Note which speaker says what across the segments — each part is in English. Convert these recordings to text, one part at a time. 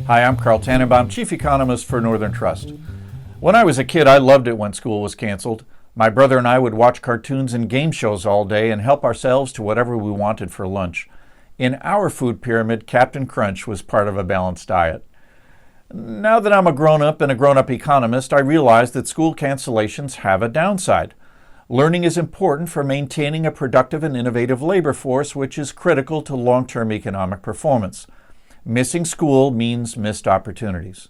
Speaker 1: Hi, I'm Tannenbaum, Chief Economist for Northern Trust. When I was a kid, I loved it when school was canceled. My brother and I would watch cartoons and game shows all day and help ourselves to whatever we wanted for lunch. In our food pyramid, Captain Crunch was part of a balanced diet. Now that I'm a grown-up and a grown-up economist, I realize that school cancellations have a downside. Learning is important for maintaining a productive and innovative labor force, which is critical to long-term economic performance. Missing school means missed opportunities.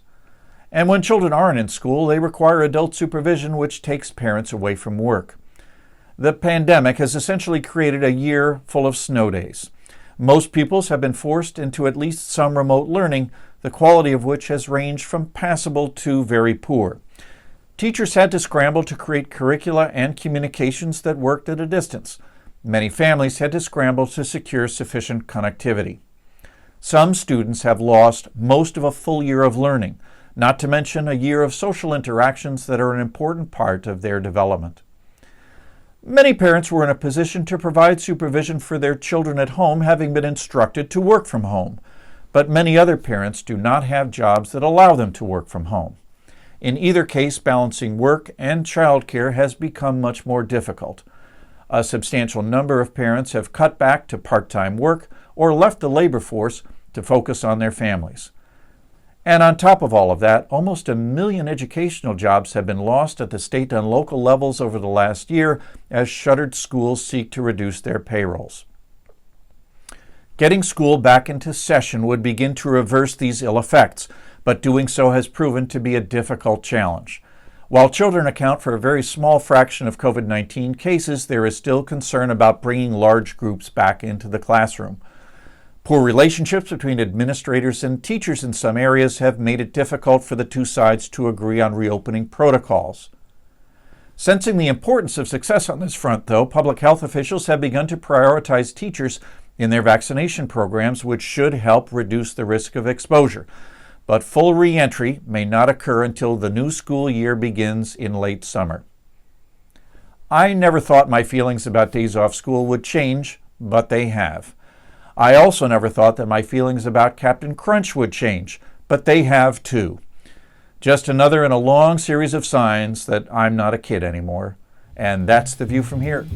Speaker 1: And when children aren't in school, they require adult supervision, which takes parents away from work. The pandemic has essentially created a year full of snow days. Most pupils have been forced into at least some remote learning, the quality of which has ranged from passable to very poor. Teachers had to scramble to create curricula and communications that worked at a distance. Many families had to scramble to secure sufficient connectivity. Some students have lost most of a full year of learning, not to mention a year of social interactions that are an important part of their development. Many parents were in a position to provide supervision for their children at home, having been instructed to work from home. But many other parents do not have jobs that allow them to work from home. In either case, balancing work and childcare has become much more difficult. A substantial number of parents have cut back to part-time work or left the labor force to focus on their families. And on top of all of that, almost 1 million educational jobs have been lost at the state and local levels over the last year as shuttered schools seek to reduce their payrolls. Getting school back into session would begin to reverse these ill effects, but doing so has proven to be a difficult challenge. While children account for a very small fraction of COVID-19 cases, there is still concern about bringing large groups back into the classroom. Poor relationships between administrators and teachers in some areas have made it difficult for the two sides to agree on reopening protocols. Sensing the importance of success on this front, though, public health officials have begun to prioritize teachers in their vaccination programs, which should help reduce the risk of exposure. But full re-entry may not occur until the new school year begins in late summer. I never thought my feelings about days off school would change, but they have. I also never thought that my feelings about Captain Crunch would change, but they have too. Just another in a long series of signs that I'm not a kid anymore. And that's the view from here.